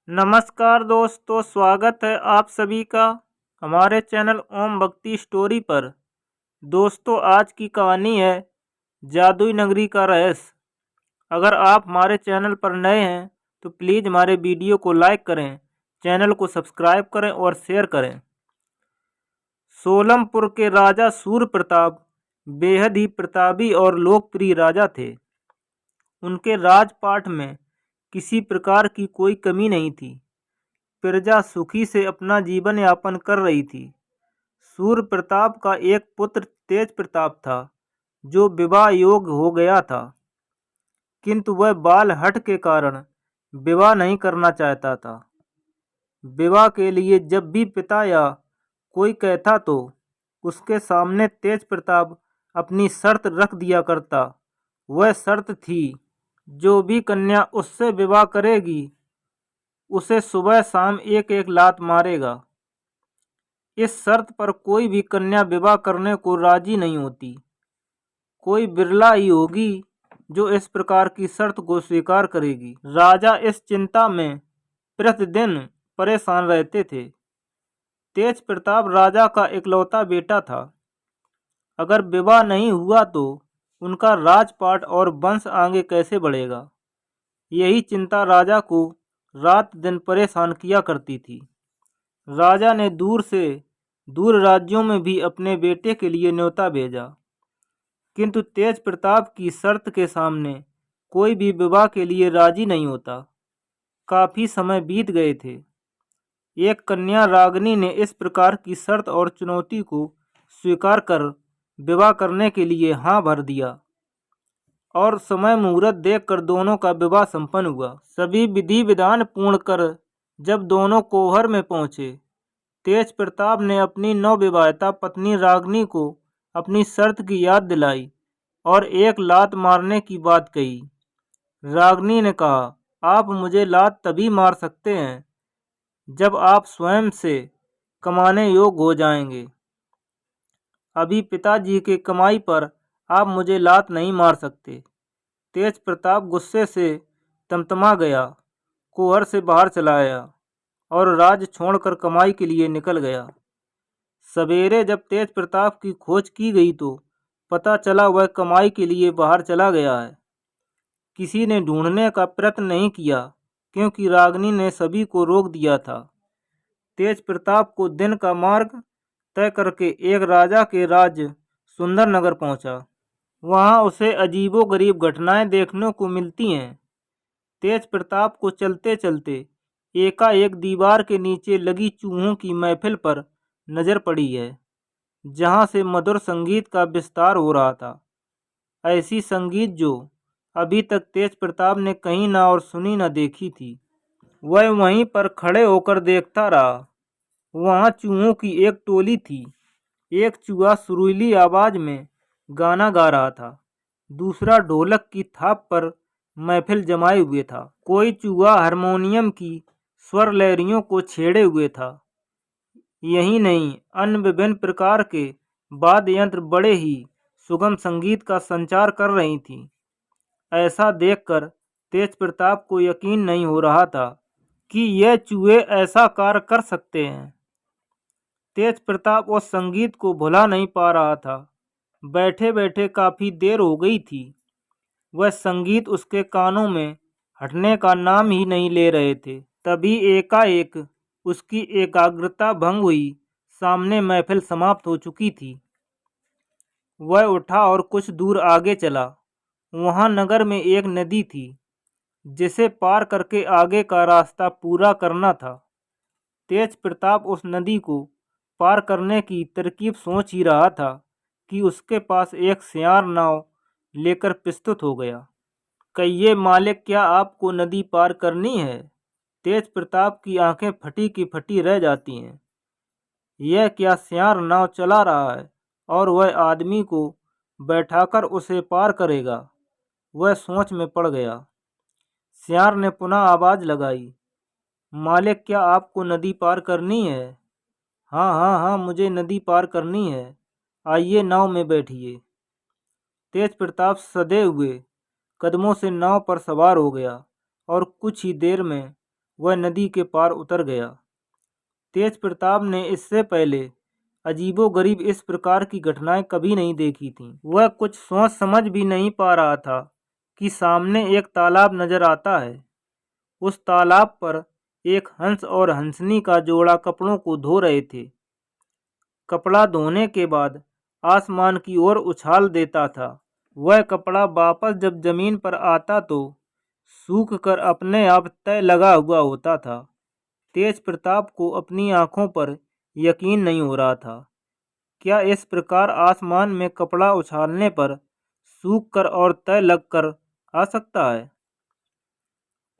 नमस्कार दोस्तों, स्वागत है आप सभी का हमारे चैनल ओम भक्ति स्टोरी पर। दोस्तों, आज की कहानी है जादुई नगरी का रहस्य। अगर आप हमारे चैनल पर नए हैं तो प्लीज़ हमारे वीडियो को लाइक करें, चैनल को सब्सक्राइब करें और शेयर करें। सोलमपुर के राजा सूर्य प्रताप बेहद ही प्रतापी और लोकप्रिय राजा थे। उनके राजपाट में किसी प्रकार की कोई कमी नहीं थी। प्रजा सुखी से अपना जीवन यापन कर रही थी। सूर्य प्रताप का एक पुत्र तेज प्रताप था, जो विवाह योग्य हो गया था, किंतु वह बाल हट के कारण विवाह नहीं करना चाहता था। विवाह के लिए जब भी पिता या कोई कहता तो उसके सामने तेज प्रताप अपनी शर्त रख दिया करता। वह शर्त थी, जो भी कन्या उससे विवाह करेगी उसे सुबह शाम एक एक लात मारेगा। इस शर्त पर कोई भी कन्या विवाह करने को राजी नहीं होती। कोई बिरला ही होगी जो इस प्रकार की शर्त को स्वीकार करेगी। राजा इस चिंता में प्रतिदिन परेशान रहते थे। तेज प्रताप राजा का इकलौता बेटा था। अगर विवाह नहीं हुआ तो उनका राजपाट और वंश आगे कैसे बढ़ेगा? यही चिंता राजा को रात दिन परेशान किया करती थी। राजा ने दूर राज्यों में भी अपने बेटे के लिए न्योता भेजा, किंतु तेज प्रताप की शर्त के सामने कोई भी विवाह के लिए राजी नहीं होता। काफी समय बीत गए थे। एक कन्या रागिनी ने इस प्रकार की शर्त और चुनौती को स्वीकार कर विवाह करने के लिए हाँ भर दिया और समय मुहूर्त देखकर दोनों का विवाह संपन्न हुआ। सभी विधि विधान पूर्ण कर जब दोनों कोहर में पहुंचे, तेज प्रताप ने अपनी नवविवाहिता पत्नी रागिनी को अपनी शर्त की याद दिलाई और एक लात मारने की बात कही। रागिनी ने कहा, आप मुझे लात तभी मार सकते हैं जब आप स्वयं से कमाने योग्य हो जाएंगे। अभी पिताजी के कमाई पर आप मुझे लात नहीं मार सकते। तेज प्रताप गुस्से से तमतमा गया, कुहर से बाहर चला आया और राज्य छोड़कर कमाई के लिए निकल गया। सवेरे जब तेज प्रताप की खोज की गई तो पता चला वह कमाई के लिए बाहर चला गया है। किसी ने ढूंढने का प्रयत्न नहीं किया, क्योंकि रागिनी ने सभी को रोक दिया था। तेज प्रताप को दिन का मार्ग तय करके एक राजा के राज्य सुंदर नगर पहुंचा। वहां उसे अजीबोगरीब घटनाएं देखने को मिलती हैं। तेज प्रताप को चलते चलते एकाएक दीवार के नीचे लगी चूहों की महफिल पर नजर पड़ी है, जहां से मधुर संगीत का विस्तार हो रहा था। ऐसी संगीत जो अभी तक तेज प्रताप ने कहीं ना और सुनी न देखी थी। वह वहीं पर खड़े होकर देखता रहा। वहां चूहों की एक टोली थी। एक चूहा सुरीली आवाज में गाना गा रहा था, दूसरा ढोलक की थाप पर महफिल जमाए हुए था। कोई चूहा हारमोनियम की स्वर लहरियों को छेड़े हुए था। यही नहीं, अन्य विभिन्न प्रकार के वाद्य यंत्र बड़े ही सुगम संगीत का संचार कर रही थी। ऐसा देखकर तेज प्रताप को यकीन नहीं हो रहा था कि यह चूहे ऐसा कार्य कर सकते हैं। तेज प्रताप उस संगीत को भुला नहीं पा रहा था। बैठे बैठे काफी देर हो गई थी। वह संगीत उसके कानों में हटने का नाम ही नहीं ले रहे थे। तभी एकाएक उसकी एकाग्रता भंग हुई। सामने महफिल समाप्त हो चुकी थी। वह उठा और कुछ दूर आगे चला। वहां नगर में एक नदी थी, जिसे पार करके आगे का रास्ता पूरा करना था। तेज प्रताप उस नदी को पार करने की तरकीब सोच ही रहा था कि उसके पास एक सियार नाव लेकर प्रस्तुत हो गया। कहिए मालिक, क्या आपको नदी पार करनी है? तेज प्रताप की आंखें फटी की फटी रह जाती हैं। यह क्या सियार नाव चला रहा है और वह आदमी को बैठाकर उसे पार करेगा? वह सोच में पड़ गया। सियार ने पुनः आवाज लगाई, मालिक, क्या आपको नदी पार करनी है? हाँ हाँ हाँ, मुझे नदी पार करनी है। आइए नाव में बैठिए। तेज प्रताप सधे हुए कदमों से नाव पर सवार हो गया और कुछ ही देर में वह नदी के पार उतर गया। तेज प्रताप ने इससे पहले अजीबोगरीब इस प्रकार की घटनाएं कभी नहीं देखी थीं। वह कुछ सोच समझ भी नहीं पा रहा था कि सामने एक तालाब नजर आता है। उस तालाब पर एक हंस और हंसनी का जोड़ा कपड़ों को धो रहे थे। कपड़ा धोने के बाद आसमान की ओर उछाल देता था। वह कपड़ा वापस जब जमीन पर आता तो सूख कर अपने आप तय लगा हुआ होता था। तेज प्रताप को अपनी आंखों पर यकीन नहीं हो रहा था। क्या इस प्रकार आसमान में कपड़ा उछालने पर सूख कर और तय लग कर आ सकता है?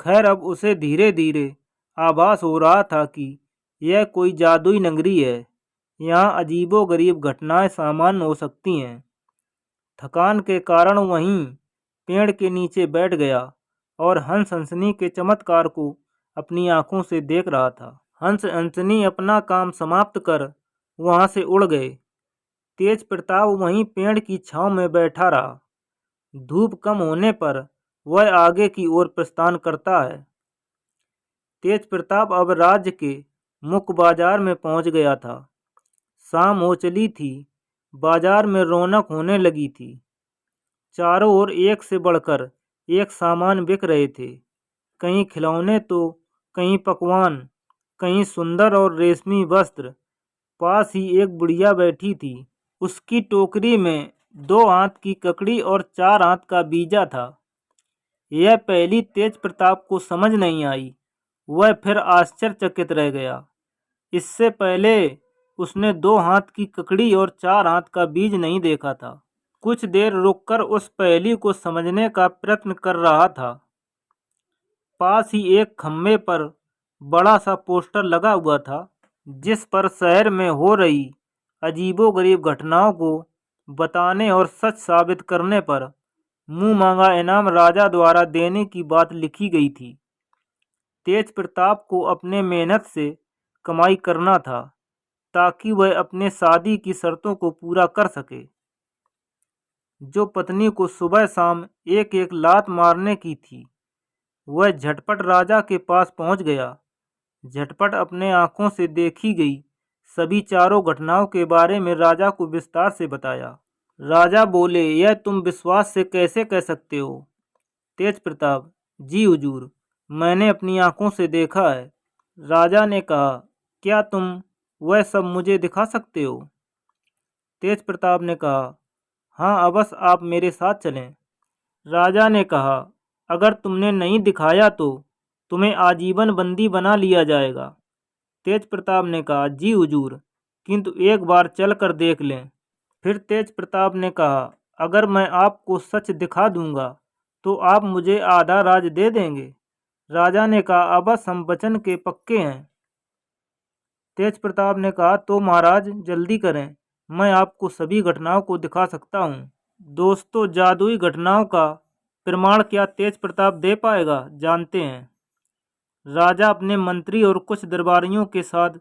खैर, अब उसे धीरे धीरे आभास हो रहा था कि यह कोई जादुई नगरी है। यहाँ अजीबोगरीब घटनाएं सामान्य हो सकती हैं। थकान के कारण वहीं पेड़ के नीचे बैठ गया और हंस हंसनी के चमत्कार को अपनी आंखों से देख रहा था। हंस हंसनी अपना काम समाप्त कर वहां से उड़ गए। तेज प्रताप वहीं पेड़ की छांव में बैठा रहा। धूप कम होने पर वह आगे की ओर प्रस्थान करता है। तेज प्रताप अब राज्य के मुख्य बाजार में पहुंच गया था। शाम हो चली थी। बाजार में रौनक होने लगी थी। चारों ओर एक से बढ़कर एक सामान बिक रहे थे। कहीं खिलौने तो कहीं पकवान, कहीं सुंदर और रेशमी वस्त्र। पास ही एक बुढ़िया बैठी थी। उसकी टोकरी में 2 हाथ की ककड़ी और 4 हाथ का बीजा था। यह पहली तेज प्रताप को समझ नहीं आई। वह फिर आश्चर्यचकित रह गया। इससे पहले उसने 2 हाथ की ककड़ी और 4 हाथ का बीज नहीं देखा था। कुछ देर रुककर उस पहेली को समझने का प्रयत्न कर रहा था। पास ही एक खम्भे पर बड़ा सा पोस्टर लगा हुआ था, जिस पर शहर में हो रही अजीबोगरीब घटनाओं को बताने और सच साबित करने पर मुंह मांगा इनाम राजा द्वारा देने की बात लिखी गई थी। तेज प्रताप को अपने मेहनत से कमाई करना था, ताकि वह अपने शादी की शर्तों को पूरा कर सके। जो पत्नी को सुबह शाम एक एक लात मारने की थी, वह झटपट राजा के पास पहुंच गया। झटपट अपने आंखों से देखी गई सभी चारों घटनाओं के बारे में राजा को विस्तार से बताया। राजा बोले, यह तुम विश्वास से कैसे कह सकते हो? तेज प्रताप, जी हुजूर, मैंने अपनी आंखों से देखा है। राजा ने कहा, क्या तुम वह सब मुझे दिखा सकते हो? तेज प्रताप ने कहा, हाँ, अवश्य, आप मेरे साथ चलें। राजा ने कहा, अगर तुमने नहीं दिखाया तो तुम्हें आजीवन बंदी बना लिया जाएगा। तेज प्रताप ने कहा, जी हुजूर, किंतु एक बार चल कर देख लें। फिर तेज प्रताप ने कहा, अगर मैं आपको सच दिखा दूंगा तो आप मुझे आधा राज दे देंगे? राजा ने कहा, अवश्य, हम वचन के पक्के हैं। तेज प्रताप ने कहा, तो महाराज जल्दी करें, मैं आपको सभी घटनाओं को दिखा सकता हूँ। दोस्तों, जादुई घटनाओं का प्रमाण क्या तेज प्रताप दे पाएगा? जानते हैं। राजा अपने मंत्री और कुछ दरबारियों के साथ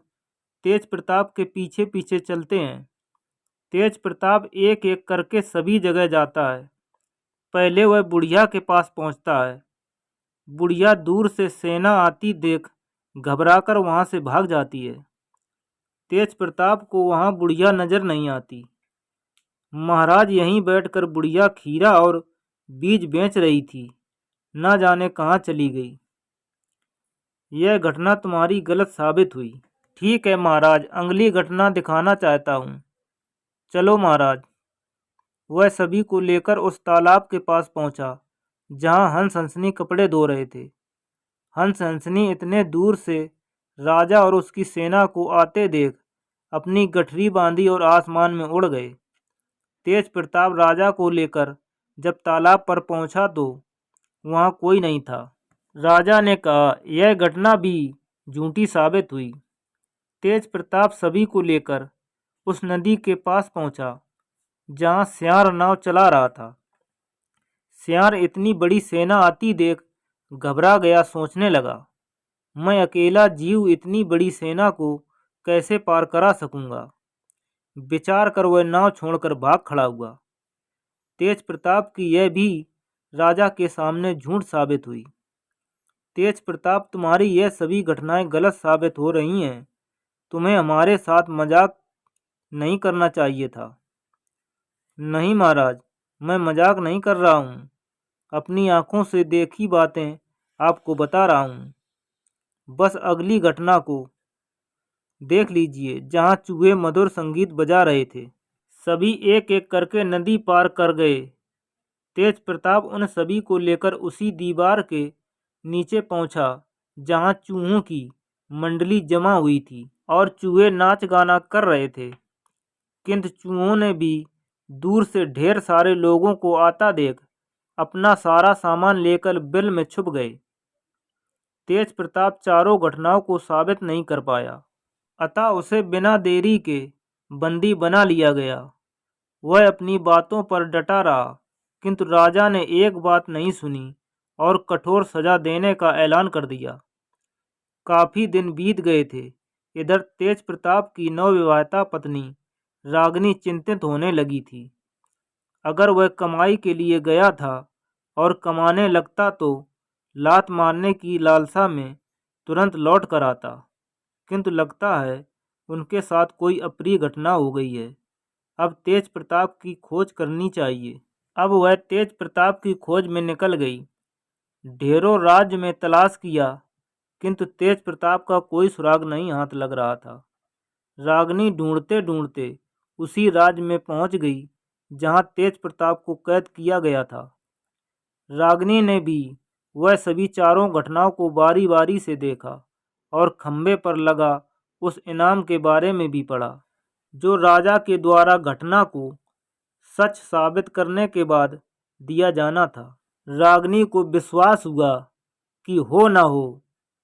तेज प्रताप के पीछे पीछे चलते हैं। तेज प्रताप एक एक करके सभी जगह जाता है। पहले वह बुढ़िया के पास पहुंचता है। बुढ़िया दूर से सेना आती देख घबराकर वहां से भाग जाती है। तेज प्रताप को वहां बुढ़िया नजर नहीं आती। महाराज यहीं बैठकर बुढ़िया खीरा और बीज बेच रही थी, न जाने कहाँ चली गई। यह घटना तुम्हारी गलत साबित हुई। ठीक है महाराज, अगली घटना दिखाना चाहता हूँ। चलो महाराज। वह सभी को लेकर उस तालाब के पास पहुंचा, जहां हंस हंसनी कपड़े धो रहे थे। हंस हंसनी इतने दूर से राजा और उसकी सेना को आते देख अपनी गठरी बांधी और आसमान में उड़ गए। तेज प्रताप राजा को लेकर जब तालाब पर पहुंचा तो वहां कोई नहीं था। राजा ने कहा, यह घटना भी झूठी साबित हुई। तेज प्रताप सभी को लेकर उस नदी के पास पहुंचा, जहां सियार नाव चला रहा था। सियार इतनी बड़ी सेना आती देख घबरा गया। सोचने लगा, मैं अकेला जीव इतनी बड़ी सेना को कैसे पार करा सकूंगा? विचार कर वह नाव छोड़कर भाग खड़ा हुआ। तेज प्रताप की यह भी राजा के सामने झूठ साबित हुई। तेज प्रताप, तुम्हारी यह सभी घटनाएं गलत साबित हो रही हैं। तुम्हें हमारे साथ मजाक नहीं करना चाहिए था। नहीं महाराज, मैं मजाक नहीं कर रहा हूँ। अपनी आंखों से देखी बातें आपको बता रहा हूँ। बस अगली घटना को देख लीजिए, जहाँ चूहे मधुर संगीत बजा रहे थे। सभी एक एक करके नदी पार कर गए। तेज प्रताप उन सभी को लेकर उसी दीवार के नीचे पहुंचा जहां चूहों की मंडली जमा हुई थी और चूहे नाच गाना कर रहे थे। किंतु चूहों ने भी दूर से ढेर सारे लोगों को आता देख अपना सारा सामान लेकर बिल में छुप गए। तेज प्रताप चारों घटनाओं को साबित नहीं कर पाया, अतः उसे बिना देरी के बंदी बना लिया गया। वह अपनी बातों पर डटा रहा, किंतु राजा ने एक बात नहीं सुनी और कठोर सजा देने का ऐलान कर दिया। काफी दिन बीत गए थे। इधर तेज प्रताप की नवविवाहिता पत्नी रागिनी चिंतित होने लगी थी। अगर वह कमाई के लिए गया था और कमाने लगता तो लात मारने की लालसा में तुरंत लौट कर आता, किंतु लगता है उनके साथ कोई अप्रिय घटना हो गई है। अब तेज प्रताप की खोज करनी चाहिए। अब वह तेज प्रताप की खोज में निकल गई। ढेरों राज्य में तलाश किया, किंतु तेज प्रताप का कोई सुराग नहीं हाथ लग रहा था। रागिनी ढूंढते ढूंढते उसी राज्य में पहुंच गई जहां तेज प्रताप को कैद किया गया था। रागिनी ने भी वह सभी चारों घटनाओं को बारी बारी से देखा और खंबे पर लगा उस इनाम के बारे में भी पढ़ा, जो राजा के द्वारा घटना को सच साबित करने के बाद दिया जाना था। रागिनी को विश्वास हुआ कि हो न हो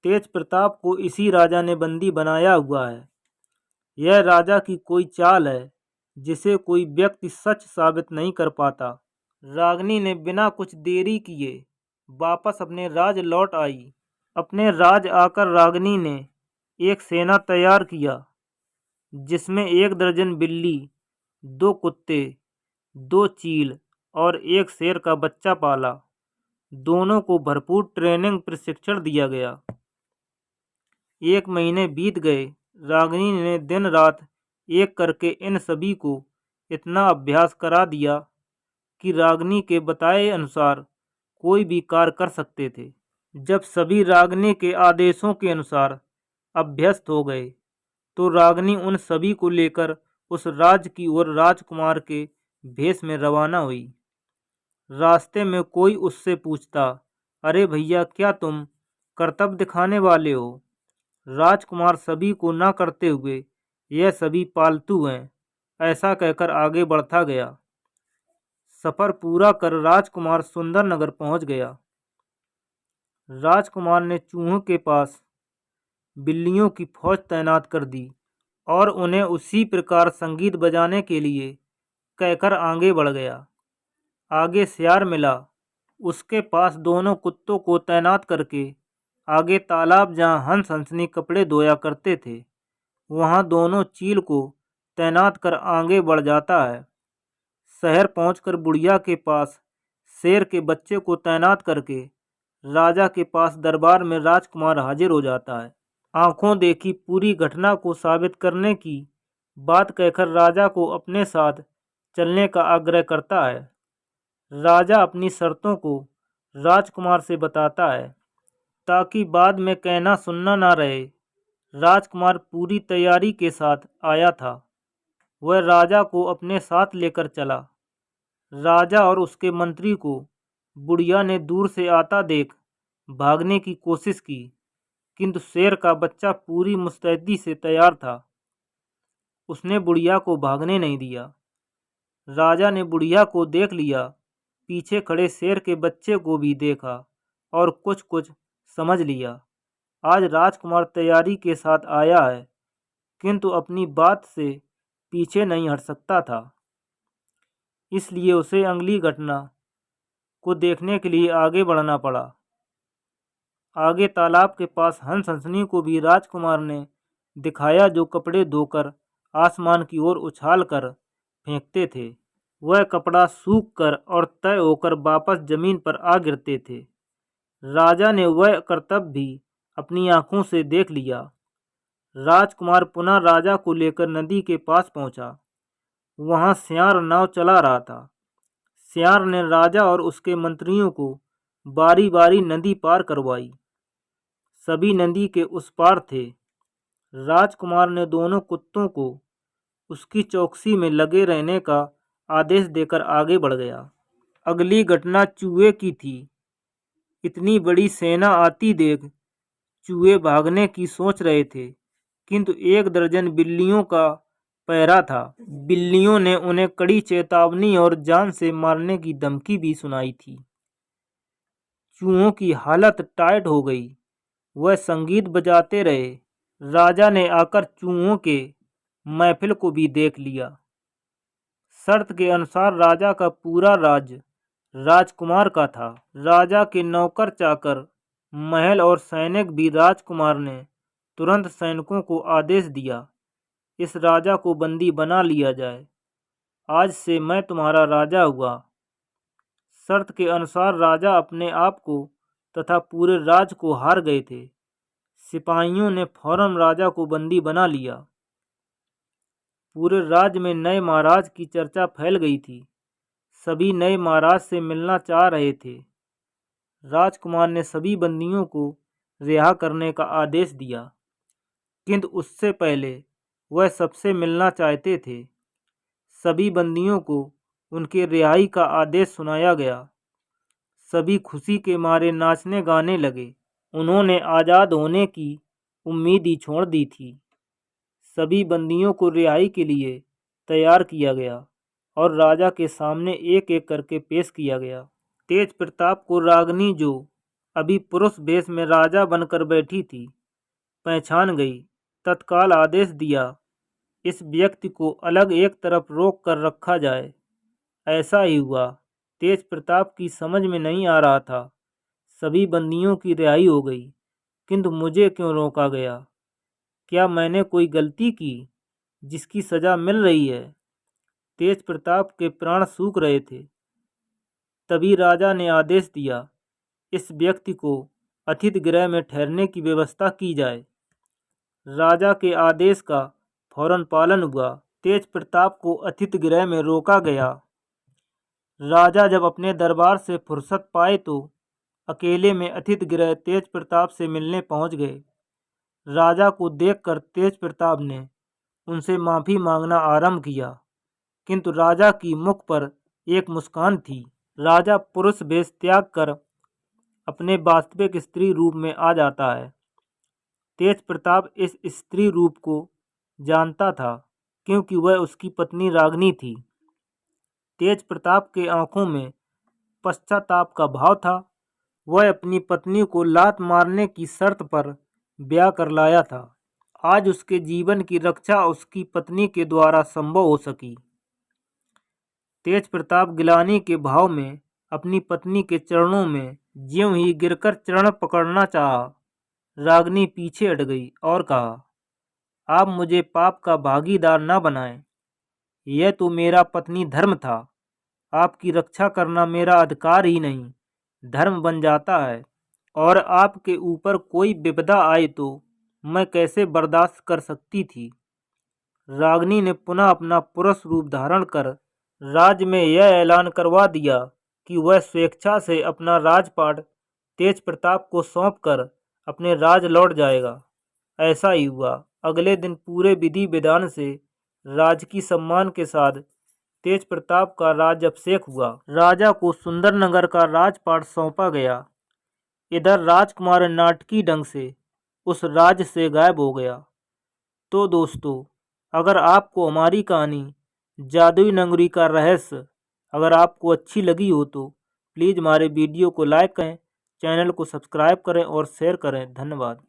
तेज प्रताप को इसी राजा ने बंदी बनाया हुआ है। यह राजा की कोई चाल है जिसे कोई व्यक्ति सच साबित नहीं कर पाता। रागिनी ने बिना कुछ देरी किए वापस अपने राज लौट आई। अपने राज आकर रागिनी ने एक सेना तैयार किया, जिसमें 1 दर्जन बिल्ली, 2 कुत्ते, 2 चील और 1 शेर का बच्चा पाला। दोनों को भरपूर ट्रेनिंग प्रशिक्षण दिया गया। 1 महीने बीत गए। रागिनी ने दिन रात एक करके इन सभी को इतना अभ्यास करा दिया कि रागिनी के बताए अनुसार कोई भी कार्य कर सकते थे। जब सभी रागिनी के आदेशों के अनुसार अभ्यस्त हो गए, तो रागिनी उन सभी को लेकर उस राज्य की ओर राजकुमार के भेष में रवाना हुई। रास्ते में कोई उससे पूछता, अरे भैया, क्या तुम कर्तव्य दिखाने वाले हो? राजकुमार सभी को ना करते हुए, यह सभी पालतू हैं, ऐसा कहकर आगे बढ़ता गया। सफर पूरा कर राजकुमार सुंदर नगर पहुंच गया। राजकुमार ने चूहों के पास बिल्लियों की फौज तैनात कर दी और उन्हें उसी प्रकार संगीत बजाने के लिए कहकर आगे बढ़ गया। आगे सियार मिला, उसके पास दोनों कुत्तों को तैनात करके आगे तालाब जहाँ हंस हंसनी कपड़े धोया करते थे, वहाँ दोनों चील को तैनात कर आगे बढ़ जाता है। शहर पहुंचकर बुढ़िया के पास शेर के बच्चे को तैनात करके राजा के पास दरबार में राजकुमार हाजिर हो जाता है। आंखों देखी पूरी घटना को साबित करने की बात कहकर राजा को अपने साथ चलने का आग्रह करता है। राजा अपनी शर्तों को राजकुमार से बताता है, ताकि बाद में कहना सुनना ना रहे। राजकुमार पूरी तैयारी के साथ आया था। वह राजा को अपने साथ लेकर चला। राजा और उसके मंत्री को बुढ़िया ने दूर से आता देख भागने की कोशिश की, किंतु शेर का बच्चा पूरी मुस्तैदी से तैयार था। उसने बुढ़िया को भागने नहीं दिया। राजा ने बुढ़िया को देख लिया, पीछे खड़े शेर के बच्चे को भी देखा और कुछ कुछ समझ लिया। आज राजकुमार तैयारी के साथ आया है, किंतु अपनी बात से पीछे नहीं हट सकता था। इसलिए उसे अगली घटना को देखने के लिए आगे बढ़ना पड़ा। आगे तालाब के पास हंस हंसनी को भी राजकुमार ने दिखाया, जो कपड़े धोकर आसमान की ओर उछाल कर फेंकते थे। वह कपड़ा सूख कर और तय होकर वापस जमीन पर आ गिरते थे। राजा ने वह करतब भी अपनी आंखों से देख लिया। राजकुमार पुनः राजा को लेकर नदी के पास पहुंचा। वहां सियार नाव चला रहा था। सियार ने राजा और उसके मंत्रियों को बारी बारी नदी पार करवाई। सभी नदी के उस पार थे। राजकुमार ने दोनों कुत्तों को उसकी चौकसी में लगे रहने का आदेश देकर आगे बढ़ गया। अगली घटना चूहे की थी। इतनी बड़ी सेना आती देख चूहे भागने की सोच रहे थे, किंतु 1 दर्जन बिल्लियों का पहरा था। बिल्लियों ने उन्हें कड़ी चेतावनी और जान से मारने की धमकी भी सुनाई थी। चूहों की हालत टाइट हो गई। वह संगीत बजाते रहे। राजा ने आकर चूहों के महफिल को भी देख लिया। शर्त के अनुसार राजा का पूरा राज्य राजकुमार का था। राजा के नौकर चाकर, महल और सैनिक भी। राजकुमार ने तुरंत सैनिकों को आदेश दिया, इस राजा को बंदी बना लिया जाए। आज से मैं तुम्हारा राजा हुआ। शर्त के अनुसार राजा अपने आप को तथा पूरे राज्य को हार गए थे। सिपाहियों ने फौरन राजा को बंदी बना लिया। पूरे राज्य में नए महाराज की चर्चा फैल गई थी। सभी नए महाराज से मिलना चाह रहे थे। राजकुमार ने सभी बंदियों को रिहा करने का आदेश दिया, किंतु उससे पहले वह सबसे मिलना चाहते थे। सभी बंदियों को उनके रिहाई का आदेश सुनाया गया। सभी खुशी के मारे नाचने गाने लगे। उन्होंने आज़ाद होने की उम्मीद ही छोड़ दी थी। सभी बंदियों को रिहाई के लिए तैयार किया गया और राजा के सामने एक एक करके पेश किया गया। तेज प्रताप को रागनी, जो अभी पुरुष वेश में राजा बनकर बैठी थी, पहचान गई। तत्काल आदेश दिया, इस व्यक्ति को अलग एक तरफ रोक कर रखा जाए। ऐसा ही हुआ। तेज प्रताप की समझ में नहीं आ रहा था। सभी बंदियों की रिहाई हो गई, किंतु मुझे क्यों रोका गया? क्या मैंने कोई गलती की जिसकी सजा मिल रही है? तेज प्रताप के प्राण सूख रहे थे। तभी राजा ने आदेश दिया, इस व्यक्ति को अतिथि गृह में ठहरने की व्यवस्था की जाए। राजा के आदेश का फौरन पालन हुआ। तेज प्रताप को अतिथि गृह में रोका गया। राजा जब अपने दरबार से फुर्सत पाए तो अकेले में अतिथि गृह तेज प्रताप से मिलने पहुंच गए। राजा को देखकर तेज प्रताप ने उनसे माफ़ी मांगना आरंभ किया, किंतु राजा की मुख पर एक मुस्कान थी। राजा पुरुष वेश त्याग कर अपने वास्तविक स्त्री रूप में आ जाता है। तेज प्रताप इस स्त्री रूप को जानता था, क्योंकि वह उसकी पत्नी रागनी थी। तेज प्रताप के आंखों में पश्चाताप का भाव था। वह अपनी पत्नी को लात मारने की शर्त पर ब्याह कर लाया था। आज उसके जीवन की रक्षा उसकी पत्नी के द्वारा संभव हो सकी। तेज प्रताप गिलानी के भाव में अपनी पत्नी के चरणों में ज्यों ही गिरकर चरण पकड़ना चाहा, रागनी पीछे हट गई और कहा, आप मुझे पाप का भागीदार न बनाएं। यह तो मेरा पत्नी धर्म था। आपकी रक्षा करना मेरा अधिकार ही नहीं, धर्म बन जाता है। और आपके ऊपर कोई विपदा आए तो मैं कैसे बर्दाश्त कर सकती थी। रागनी ने पुनः अपना पुरुष रूप धारण कर राज्य में यह ऐलान करवा दिया कि वह स्वेच्छा से अपना राजपाट तेज प्रताप को सौंपकर अपने राज लौट जाएगा। ऐसा ही हुआ। अगले दिन पूरे विधि विधान से राजकीय सम्मान के साथ तेज प्रताप का राज्याभिषेक हुआ। राजा को सुंदरनगर का राजपाट सौंपा गया। इधर राजकुमार नाटकीय ढंग से उस राज्य से गायब हो गया। तो दोस्तों, अगर आपको हमारी कहानी जादुई नगरी का रहस्य अगर आपको अच्छी लगी हो तो प्लीज़ हमारे वीडियो को लाइक करें, चैनल को सब्सक्राइब करें और शेयर करें। धन्यवाद।